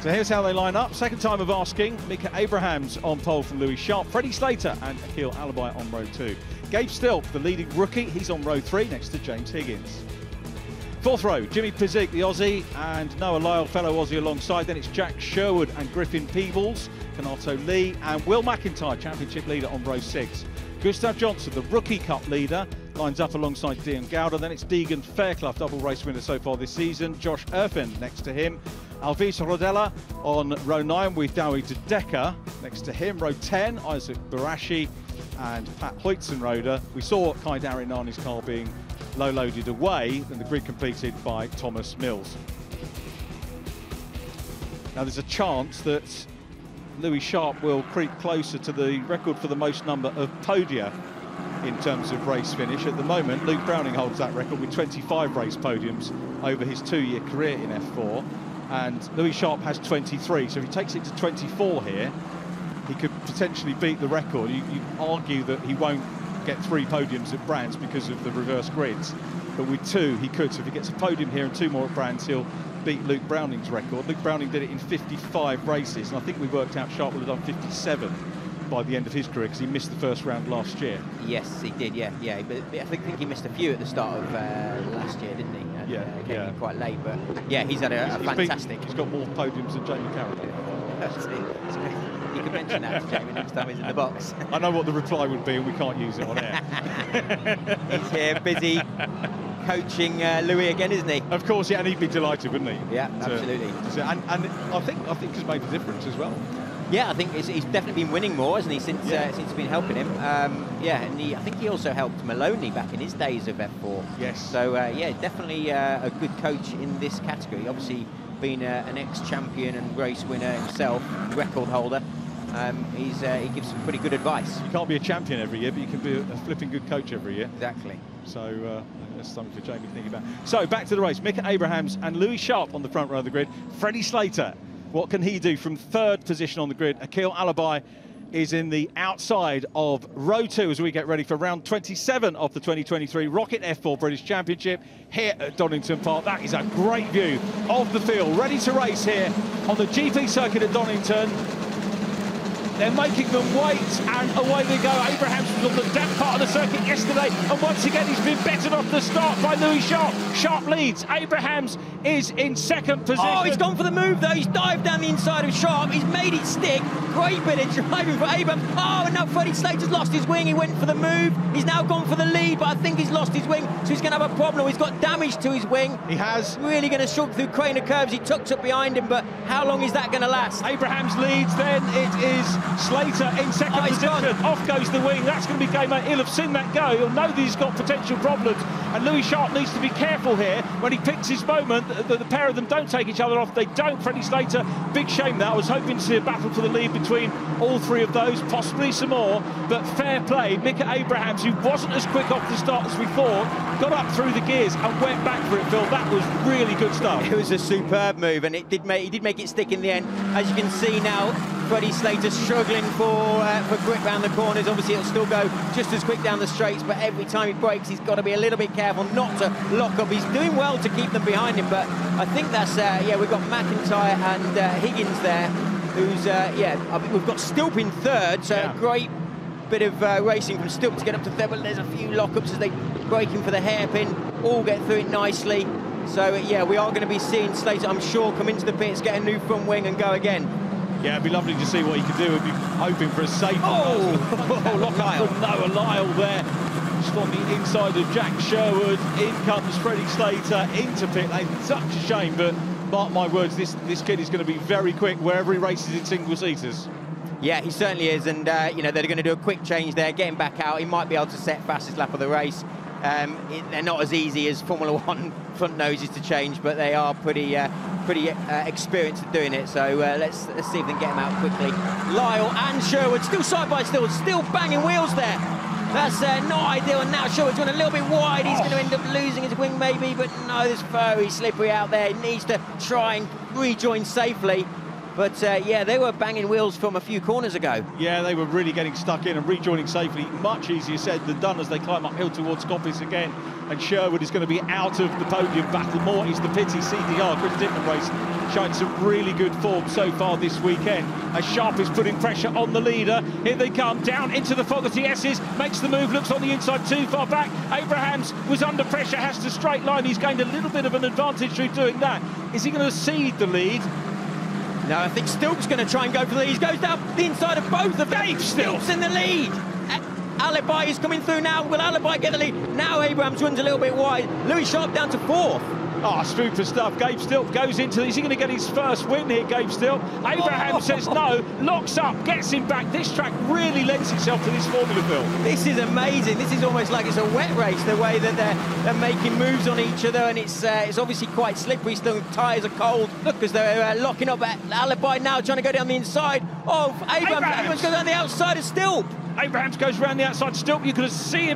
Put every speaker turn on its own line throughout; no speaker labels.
So here's how they line up. Second time of asking. Mika Abrahams on pole from Louis Sharp. Freddie Slater and Akil Alibi on row 2. Gabe Stilp, the leading rookie, he's on row 3 next to James Higgins. Fourth row, Jimmy Pizik, the Aussie, and Noah Lyle, fellow Aussie alongside. Then it's Jack Sherwood and Griffin Peebles, Kanato Lee, and Will McIntyre, championship leader on row 6. Gustav Johnson, the Rookie Cup leader, lines up alongside Dion Gowder. Then it's Deegan Fairclough, double race winner so far this season. Josh Erfin next to him. Alvis Rodella on row 9 with Dowie De Decker next to him. Row 10, Isaac Barashi and Pat Hoytzenroder. We saw Kai Darinani's car being low-loaded away, and the grid completed by Thomas Mills. Now there's a chance that Louis Sharp will creep closer to the record for the most number of podia in terms of race finish. At the moment, Luke Browning holds that record with 25 race podiums over his 2-year career in F4, and Louis Sharp has 23, so if he takes it to 24 here, he could potentially beat the record. You argue that he won't get 3 podiums at Brands because of the reverse grids, but with 2 he could. So if he gets a podium here and 2 more at Brands, he'll beat Luke Browning's record. Luke Browning did it in 55 races, and I think we worked out Sharp would have done 57 by the end of his career because he missed the first round last year.
Yes, he did, yeah. But I think he missed a few at the start of last year, didn't he? And, came in quite late, but yeah, he's had a fantastic...
He's got more podiums than Jamie Carroll.
That's it. You can mention that to Jamie next time he's in the box.
I know what the reply would be, and we can't use it on air.
He's here, busy coaching Louis again, isn't he?
Of course, yeah, and he'd be delighted, wouldn't he?
Yeah, absolutely.
And I think he's made a difference as well.
Yeah, I think he's definitely been winning more, hasn't he, since it's been helping him. Yeah, and I think he also helped Maloney back in his days of F4.
Yes.
So, yeah, definitely a good coach in this category. Obviously, being an ex-champion and race winner himself, record holder, he gives some pretty good advice.
You can't be a champion every year, but you can be a flipping good coach every year.
Exactly.
So that's something for Jamie to think about. So back to the race. Mika Abrahams and Louis Sharp on the front row of the grid. Freddie Slater, what can he do from 3rd position on the grid? Akil Alibi is in the outside of row 2 as we get ready for round 27 of the 2023 ROKiT F4 British Championship here at Donington Park. That is a great view of the field, ready to race here on the GP circuit at Donington. They're making them wait, and away they go. Abrahams was on the damp part of the circuit yesterday, and once again he's been bettered off the start by Louis Sharp. Sharp leads. Abrahams is in 2nd position.
Oh, he's gone for the move though. He's dived down the inside of Sharp. He's made it stick. Great bit of driving for Abrahams. Oh, and now Freddie Slater's lost his wing. He went for the move. He's now gone for the lead, but I think he's lost his wing, so he's going to have a problem. He's got damage to his wing.
He has.
Really going to shove through crane of curves. He tucks up behind him, but how long is that going to last?
Abrahams leads, then it is Slater in 2nd position.
Gone.
Off goes the wing. That's going to be game 8. He'll have seen that go. He'll know that he's got potential problems. And Louis Sharp needs to be careful here when he picks his moment. The pair of them don't take each other off. They don't. Freddie Slater, big shame that. I was hoping to see a battle for the lead between all 3 of those, possibly some more. But fair play. Mika Abrahams, who wasn't as quick off the start as we thought, got up through the gears and went back for it, Phil. That was really good stuff.
It was a superb move, and he did make it stick in the end. As you can see now, Freddie Slater struggling for grip round the corners. Obviously, it'll still go just as quick down the straights, but every time he brakes, he's got to be a little bit careful not to lock up. He's doing well to keep them behind him, but I think that's, yeah, we've got McIntyre and Higgins there, who's, I mean, we've got Stilp in 3rd, so a great bit of racing from Stilp to get up to 3rd, but there's a few lockups as they break him for the hairpin, all get through it nicely. So, yeah, we are going to be seeing Slater, I'm sure, come into the pits, get a new front wing and go again.
Yeah, it'd be lovely to see what he could do. We'd be hoping for a safe lock up from Noah Lyle there. Just on the inside of Jack Sherwood. In comes Freddie Slater into pit lane. Such a shame, but mark my words, this kid is going to be very quick wherever he races in single-seaters.
Yeah, he certainly is, and you know, they're going to do a quick change there, get him back out. He might be able to set fastest lap of the race. They're not as easy as Formula 1 front noses to change, but they are pretty experienced at doing it. So let's see if they can get him out quickly. Lyle and Sherwood still side by side, still banging wheels there. That's not ideal, and now Sherwood's gone a little bit wide. He's going to end up losing his wing maybe, but no, it's very slippery out there. He needs to try and rejoin safely. But yeah, they were banging wheels from a few corners ago.
Yeah, they were really getting stuck in and rejoining safely. Much easier said than done as they climb uphill towards Coppice again. and Sherwood is going to be out of the podium battle. More is the pity. CDR, Chris Dickman race, showing some really good form so far this weekend. As Sharp is putting pressure on the leader. Here they come, down into the fog of the S's, makes the move, looks on the inside, too far back. Abrahams was under pressure, has to straight line. He's gained a little bit of an advantage through doing that. Is he going to cede the lead?
No, I think Stilp's going to try and go for the lead. He goes down the inside of both of them. Stilp's in the lead. Alibi is coming through now. Will Alibi get the lead? Now Abrahams runs a little bit wide. Louis Sharp down to 4th.
Oh, super stuff. Gabe Stilp goes into... Is he going to get his first win here, Gabe Stilp? Abraham says no, locks up, gets him back. This track really lends itself to this Formula, Phil.
This is amazing. This is almost like it's a wet race, the way that they're making moves on each other, and it's obviously quite slippery still. The tyres are cold. Look, as they're locking up at Alibi now, trying to go down the inside of Abrahams. Abrahams goes down the outside of Stilp.
Abrahams goes round the outside. Stilp, you could see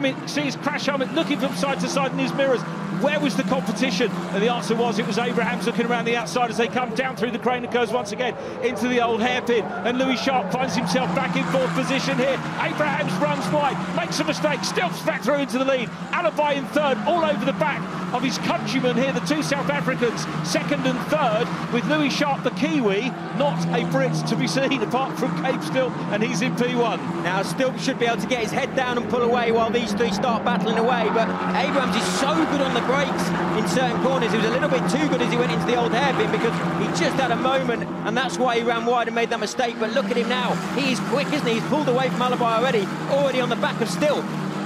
his crash helmet looking from side to side in his mirrors. Where was the competition? And the answer was it was Abrahams looking around the outside as they come down through the crane and goes once again into the old hairpin. And Louis Sharp finds himself back in 4th position here. Abrahams runs wide, makes a mistake, Stilp's back through into the lead. Alibi in 3rd, all over the back of his countrymen here, the 2 South Africans, 2nd and 3rd, with Louis Sharp, the Kiwi, not a Brit to be seen apart from Gabe Stilp, and he's in P1.
Now Stilp should be able to get his head down and pull away while these 3 start battling away, but Abrahams is so good on the brakes in certain corners. He was a little bit too good as he went into the old hairpin because he just had a moment, and that's why he ran wide and made that mistake. But look at him now. He is quick, isn't he? He's pulled away from Alibi already on the back of Stilp.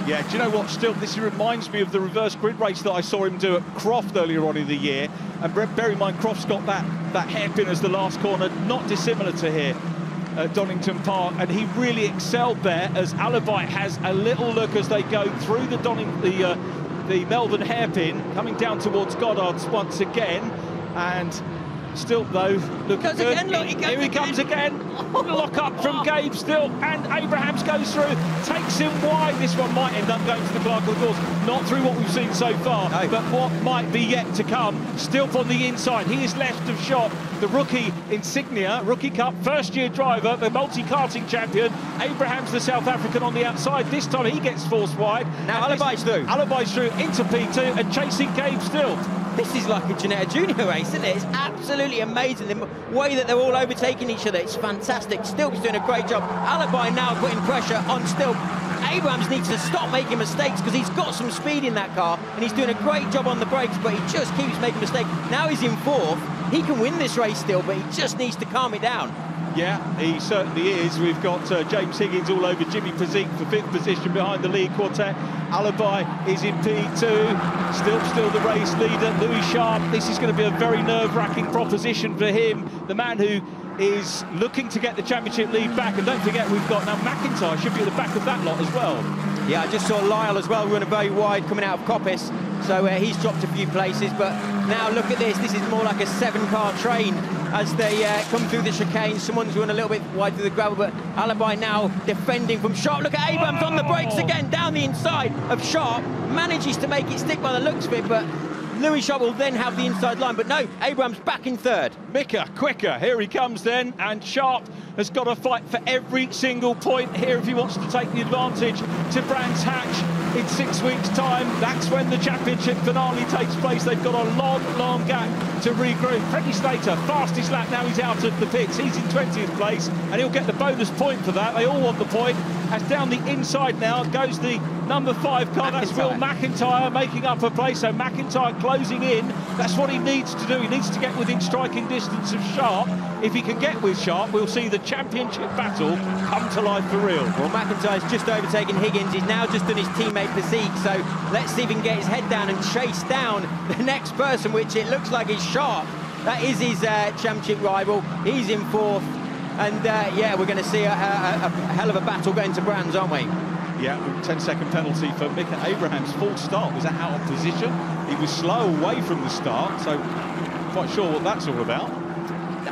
Yeah, do you know what, Stilp, this reminds me of the reverse grid race that I saw him do at Croft earlier on in the year. And bear in mind, Croft's got that hairpin as the last corner, not dissimilar to here at Donington Park, and he really excelled there, as Alibi has a little look as they go through the Melbourne hairpin, coming down towards Goddard's once again. And Stilp, though, look good. Here he comes again. Lock up from Gabe Stilp, and Abrahams goes through, takes him wide. This one might end up going to the Clerk of the Course. Not through what we've seen so far, no, but what might be yet to come. Stilp on the inside. He is left of shot. The rookie insignia, Rookie Cup, first-year driver, the multi-karting champion. Abrahams, the South African, on the outside. This time he gets forced wide.
Now Alibi's through.
Alibi's through into P2 and chasing Gabe Stilp.
This is like a Janetta Junior race, isn't it? It's absolutely amazing, the way that they're all overtaking each other. It's fantastic. Stilp's doing a great job. Alibi now putting pressure on Stilp. Abrahams needs to stop making mistakes because he's got some speed in that car and he's doing a great job on the brakes, but he just keeps making mistakes. Now he's in 4th. He can win this race still, but he just needs to calm it down.
Yeah, he certainly is. We've got James Higgins all over Jimmy Physique for 5th position behind the lead quartet. Alibi is in P2. Still the race leader, Louis Sharp. This is going to be a very nerve-wracking proposition for him. The man who is looking to get the championship lead back. And don't forget, we've got now McIntyre should be at the back of that lot as well.
Yeah, I just saw Lyle as well running very wide coming out of Coppice. So he's dropped a few places, but now look at this. This is more like a 7-car train as they come through the chicane. Someone's run a little bit wide through the gravel, but Alibi now defending from Sharp. Look at Abrahams on the brakes again, down the inside of Sharp. Manages to make it stick by the looks of it, but Louis Sharp will then have the inside line, but no, Abrahams back in 3rd.
Mika, quicker, here he comes then, and Sharp has got to fight for every single point here if he wants to take the advantage to Brands Hatch in 6 weeks' time. That's when the championship finale takes place. They've got a long gap to regroup. Freddie Slater, fastest lap now, he's out of the pits. He's in 20th place, and he'll get the bonus point for that. They all want the point. As down the inside now goes the number 5 car, that's Will McIntyre making up a place. So McIntyre closing in. That's what he needs to do. He needs to get within striking distance of Sharp. If he can get with Sharp, we'll see the championship battle come to life for real.
Well, McIntyre's just overtaken Higgins. He's now just done his teammate Physique. So let's see if he can get his head down and chase down the next person, which it looks like is Sharp. That is his championship rival. He's in 4th. And yeah, we're going to see a hell of a battle going to Brands, aren't we?
Yeah, 10-second penalty for Mika Abrahams. False start, was out of position. He was slow away from the start, so quite sure what that's all about.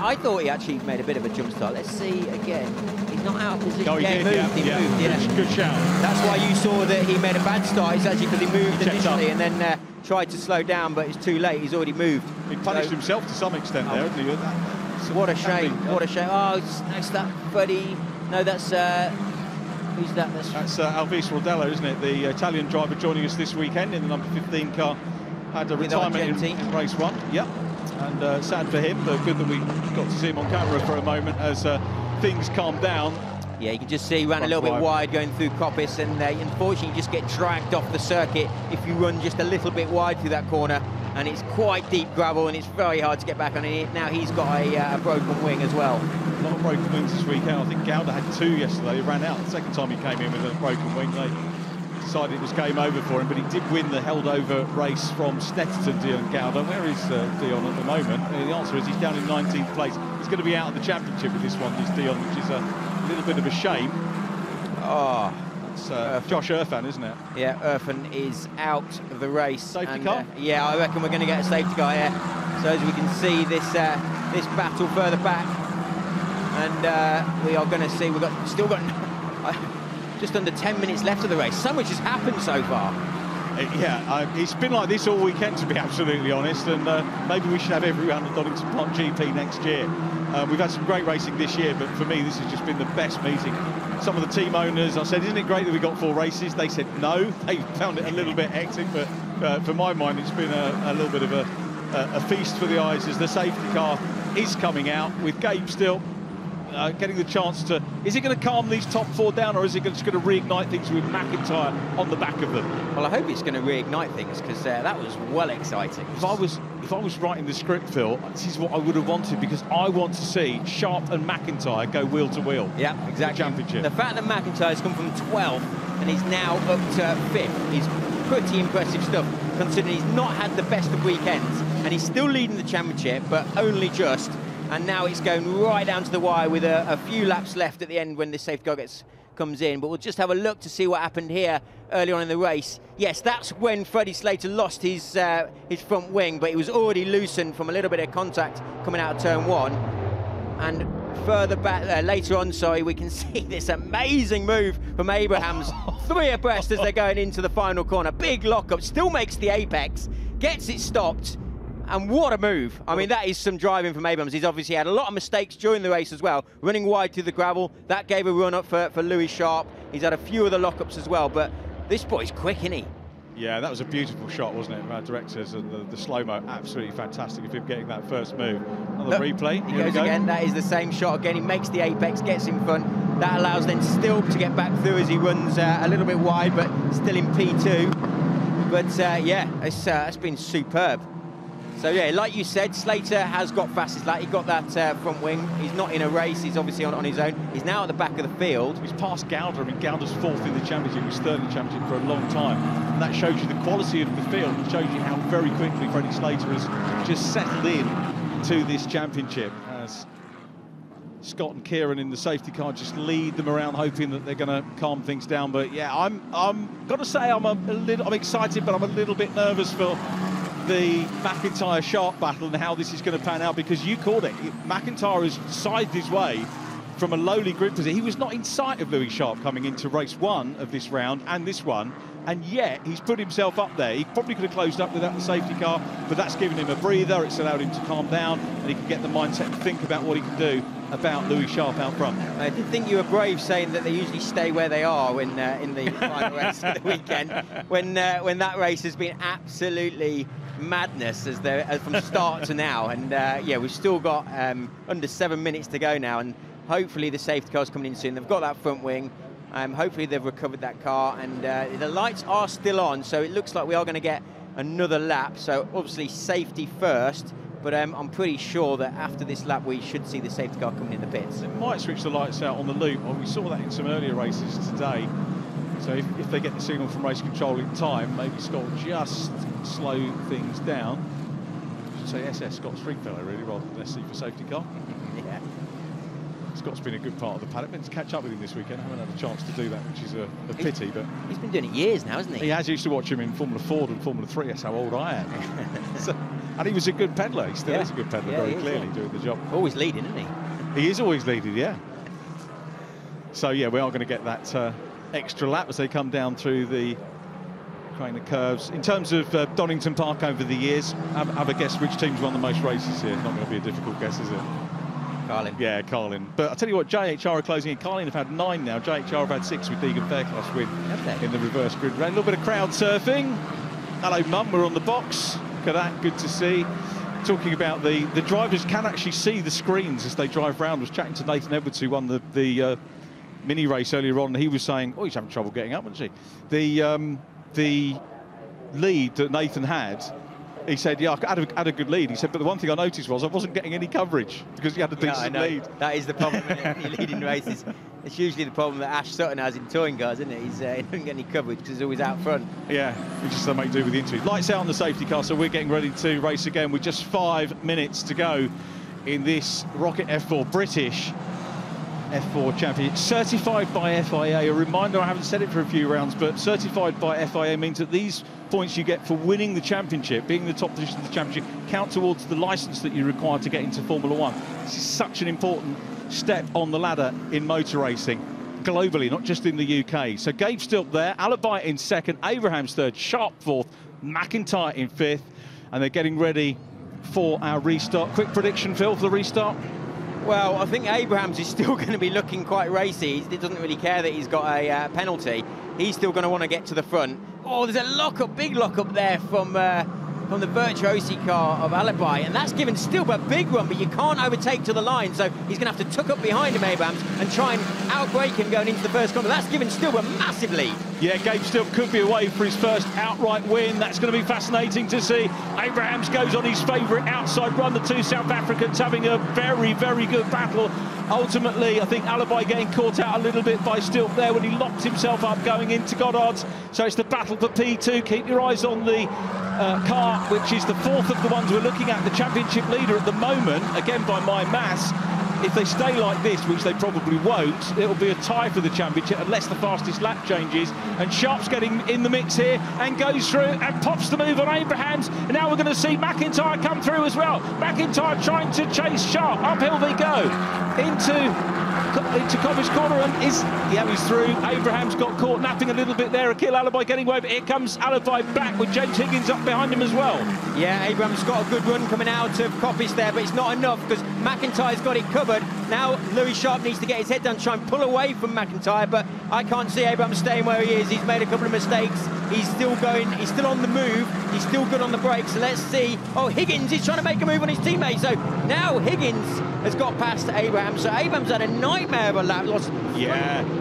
I thought he actually made a bit of a jump start. Let's see again. He's not out of position.
Oh, he did,
he moved. Yeah.
Good shout.
That's why you saw that he made a bad start. It's actually because he moved initially and then tried to slow down, but it's too late. He's already moved.
He punished himself to some extent there, hasn't he?
What a shame. What a shame. Oh, it's that Freddie. No, that's Who's that?
That's Alvise Rodello, isn't it? The Italian driver joining us this weekend in the number 15 car. Had a retirement in race 1. Yep. And sad for him, but good that we got to see him on camera for a moment as things calmed down.
Yeah, you can just see he ran a little bit wide going through Coppice, and unfortunately you just get dragged off the circuit if you run just a little bit wide through that corner, and it's quite deep gravel and it's very hard to get back on it. Now he's got a broken wing as well.
A lot of broken wings this weekend. I think Gowda had 2 yesterday. He ran out the second time he came in with a broken wing. They decided it was game over for him, but he did win the held over race from Snetterton, Dion Gowda. Where is Dion at the moment? The answer is he's down in 19th place. He's going to be out of the championship with this one, this Dion, which is a little bit of a shame.
Oh,
that's Josh Irfan, isn't it?
Yeah, Irfan is out of the race.
Safety car?
Yeah, I reckon we're going to get a safety car here. So as we can see this this battle further back, and we are going to see still got just under 10 minutes left of the race. So much has happened so far.
Yeah, it's been like this all weekend, to be absolutely honest, and maybe we should have every round of Donington Park GP next year. We've had some great racing this year, but for me, this has just been the best meeting. Some of the team owners, I said, isn't it great that we got 4 races? They said no. They found it a little bit hectic, but for my mind, it's been a little bit of a feast for the eyes as the safety car is coming out with Gabe still getting the chance to... Is he going to calm these top 4 down, or is he just going to reignite things with McIntyre on the back of them?
Well, I hope it's going to reignite things, because that was well exciting.
If I was writing the script, Phil, this is what I would have wanted, because I want to see Sharp and McIntyre go wheel to wheel.
Yeah, exactly.
Championship.
The fact that McIntyre's come from 12th and he's now up to 5th is pretty impressive stuff, considering he's not had the best of weekends, and he's still leading the championship, but only just. And now it's going right down to the wire with a few laps left at the end when the safety car comes in. But we'll just have a look to see what happened here early on in the race. Yes, that's when Freddie Slater lost his front wing, but it was already loosened from a little bit of contact coming out of turn 1. And further back, later on, sorry, we can see this amazing move from Abrahams. 3 abreast as they're going into the final corner. Big lockup, still makes the apex, gets it stopped. And what a move. I mean, that is some driving from Abrams. He's obviously had a lot of mistakes during the race as well, running wide through the gravel. That gave a run up for Louis Sharp. He's had a few of the lockups as well, but this boy's quick, isn't he?
Yeah, that was a beautiful shot, wasn't it, from our directors, and the slow-mo, absolutely fantastic of him getting that first move. Another replay.
He goes again. That is the same shot again. He makes the apex, gets in front. That allows then still to get back through as he runs a little bit wide, but still in P2. But yeah, it's been superb. So yeah, like you said, Slater has got fastest lap. He got that front wing. He's not in a race. He's obviously on his own. He's now at the back of the field.
He's past Gowda. I mean, Gowda's 4th in the championship. He was 3rd in the championship for a long time. And that shows you the quality of the field. It shows you how very quickly Freddie Slater has just settled in to this championship. As Scott and Kieran in the safety car just lead them around, hoping that they're going to calm things down. But yeah, I'm got to say I'm excited, but I'm a little bit nervous for the McIntyre Sharp battle and how this is going to pan out, because you called it. McIntyre has sided his way from a lowly grid position. He was not in sight of Louis Sharp coming into race 1 of this round and this one, and yet he's put himself up there. He probably could have closed up without the safety car, but that's given him a breather. It's allowed him to calm down, and he can get the mindset to think about what he can do about Louis Sharp out front.
I did think you were brave saying that they usually stay where they are when in the final race of the weekend, when that race has been absolutely madness as from start to now. And yeah, we've still got under 7 minutes to go now, and hopefully the safety car's coming in soon. They've got that front wing. Hopefully they've recovered that car, and the lights are still on, so it looks like we are going to get another lap. So obviously safety first, but I'm pretty sure that after this lap we should see the safety car coming in the pits.
They might switch the lights out on the loop. Well, we saw that in some earlier races today. So if they get the signal from race control in time, maybe Scott will just slow things down. I should say SS Scott Stringfellow, really, rather than SC for safety car.
Yeah.
Scott's been a good part of the paddock. Meant to catch up with him this weekend. I haven't had a chance to do that, which is a pity. But
he's been doing it years now, hasn't he?
He has. Used to watch him in Formula Ford and Formula 3. That's how old I am. So, and he was a good peddler. He still is a good peddler, very clearly, doing the job.
Always leading, isn't he?
He is always leading, yeah. So yeah, we are going to get that extra lap as they come down through the Craner curves. In terms of Donington Park over the years, have a guess which team's won the most races here. Not going to be a difficult guess, is it?
Carlin.
Yeah, Carlin. But I'll tell you what, JHR are closing in. Carlin have had 9 now. JHR have had 6 with Deegan Faircloth's win in the reverse grid round. A little bit of crowd surfing. Hello, Mum, we're on the box. Look at that, good to see. Talking about the drivers can actually see the screens as they drive round. I was chatting to Nathan Edwards, who won the mini race earlier on, and he was saying, oh, he's having trouble getting up, wasn't he? The lead that Nathan had, he said, yeah, I had a good lead. He said, but the one thing I noticed was I wasn't getting any coverage because he had a decent lead.
That is the problem when you're leading races. It's usually the problem that Ash Sutton has in touring cars, isn't it? He doesn't get any coverage because he's always out front.
Yeah, we just make do with the interview. Lights out on the safety car, so we're getting ready to race again with just 5 minutes to go in this ROKiT F4 British F4 Championship, certified by FIA. A reminder, I haven't said it for a few rounds, but certified by FIA means that these points you get for winning the championship, being in the top position of the championship, count towards the licence that you're required to get into Formula One. This is such an important step on the ladder in motor racing globally, not just in the UK. So Gabe Stilp there, Alibi in second, Abraham's third, Sharp fourth, McIntyre in fifth, and they're getting ready for our restart. Quick prediction, Phil, for the restart?
Well, I think Abrahams is still going to be looking quite racy. He doesn't really care that he's got a penalty. He's still going to want to get to the front. Oh, there's a lock-up, big lock-up there from the Virtuosi car of Alibi, and that's given Stilp a big run, but you can't overtake to the line, so he's going to have to tuck up behind him, Abrahams, and try and outbrake him going into the first corner. That's given Stilp a massive lead. Yeah,
Gabe Stilp could be away for his first outright win. That's going to be fascinating to see. Abrahams goes on his favourite outside run. The two South Africans having a very, very good battle. Ultimately, I think Alibi getting caught out a little bit by Stilp there when he locked himself up going into Goddard's. So it's the battle for P2. Keep your eyes on the car, which is the fourth of the ones we're looking at. The championship leader at the moment, again by my maths. If they stay like this, which they probably won't, it'll be a tie for the championship unless the fastest lap changes. And Sharp's getting in the mix here and goes through and pops the move on Abrahams. And now we're going to see McIntyre come through as well. McIntyre trying to chase Sharp. Uphill they go into Cobham's corner, and he's through. Abrahams got caught napping a little bit there. Akil Alibi getting away, but here comes Alibi back with James Higgins up behind him as well.
Yeah, Abrahams got a good run coming out of Coppice there, but it's not enough because McIntyre's got it covered. Now Louis Sharp needs to get his head down, try and pull away from McIntyre, but I can't see Abrahams staying where he is. He's made a couple of mistakes. He's still going, he's still on the move, he's still good on the brakes. So let's see. Oh, Higgins is trying to make a move on his teammate. So now Higgins has got past Abrahams. So Abrahams had a nightmare of a lap, lost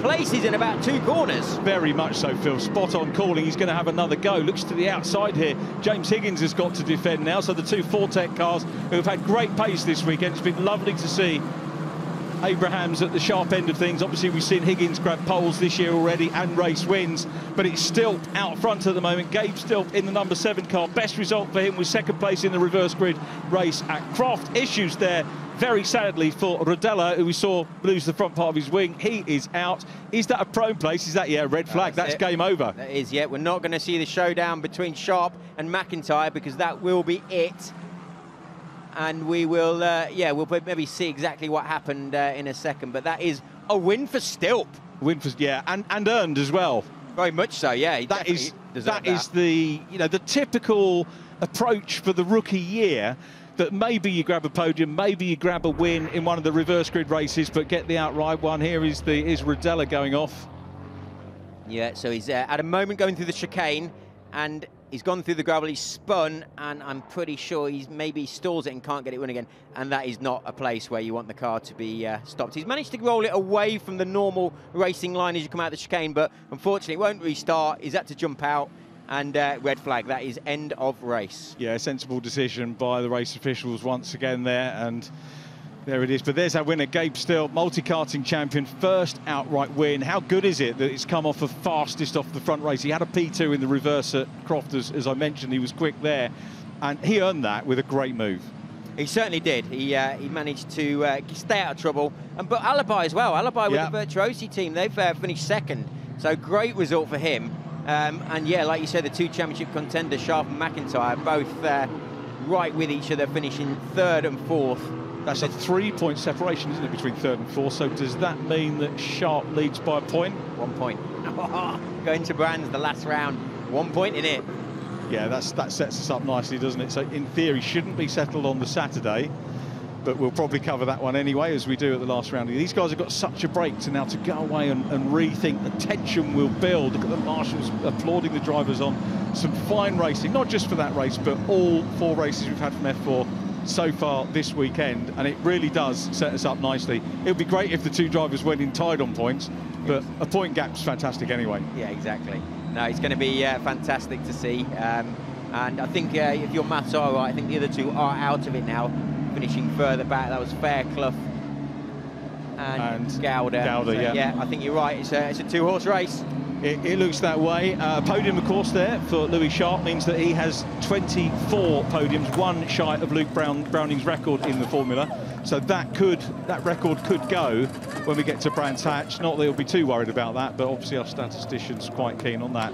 places in about 2 corners.
Very much so, Phil. Spot on calling. He's going to have another go. Looks to the outside here. James Higgins has got to defend now. So the two Fortec cars who have had great pace this weekend. It's been lovely to see Abrahams at the sharp end of things. Obviously, we've seen Higgins grab poles this year already and race wins, but it's still out front at the moment. Gabe Stilp in the number 7 car. Best result for him was second place in the reverse grid race at Croft. Issues there, very sadly, for Rodella, who we saw lose the front part of his wing. He is out. Is that a prone place? Is that, red flag? That's game over.
That is, We're not going to see the showdown between Sharp and McIntyre because that will be it. And we will, we'll maybe see exactly what happened in a second. But that is a win for Stilp.
Win for, and earned as well.
Very much so,
That is the, the typical approach for the rookie year. That maybe you grab a podium, maybe you grab a win in one of the reverse grid races, but get the outright one. Here is Rodella going off.
Yeah, so he's at a moment going through the chicane, and he's gone through the gravel, he's spun, and I'm pretty sure he's maybe stalls it and can't get it run again, and that is not a place where you want the car to be stopped. He's managed to roll it away from the normal racing line as you come out of the chicane, but unfortunately it won't restart. He's had to jump out, and red flag. That is end of race.
Yeah, a sensible decision by the race officials once again there, and there it is. But there's our winner, Gabe Stilp, multi-karting champion, first outright win. How good is it that it's come off the fastest off the front race? He had a P2 in the reverse at Croft, as I mentioned. He was quick there, and he earned that with a great move.
He certainly did. He managed to stay out of trouble. But Alibi as well. Alibi with the Virtuosi team, they've finished second. So great result for him. And like you said, the two championship contenders, Sharp and McIntyre, both right with each other, finishing 3rd and 4th.
That's a 3-point separation, isn't it, between 3rd and 4th? So does that mean that Sharp leads by a point?
1 point. Going to Brands, the last round, 1 point in it.
Yeah, that sets us up nicely, doesn't it? So in theory, shouldn't be settled on the Saturday. but we'll probably cover that one anyway, as we do at the last round. These guys have got such a break to now to go away and rethink. The tension will build. Look at the marshals applauding the drivers on some fine racing, not just for that race, but all 4 races we've had from F4 so far this weekend, and it really does set us up nicely. It would be great if the 2 drivers went in tied on points, but a point gap's fantastic anyway.
Yeah, exactly. No, it's going to be fantastic to see. And I think if your maths are right, I think the other 2 are out of it now, finishing further back. That was Fairclough and Gowder. So, yeah, I think you're right. It's a 2-horse race.
It looks that way. Podium, of course, there for Louis Sharp means that he has 24 podiums, 1 shy of Luke Browning's record in the Formula. So that record could go when we get to Brands Hatch. Not that he'll be too worried about that, but obviously our statistician's quite keen on that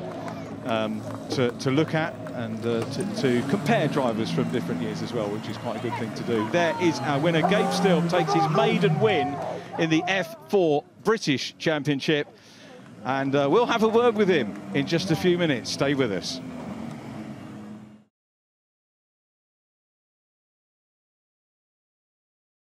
to look at and to compare drivers from different years as well, which is quite a good thing to do. There is our winner. Gabe Still takes his maiden win in the F4 British Championship. And we'll have a word with him in just a few minutes. Stay with us.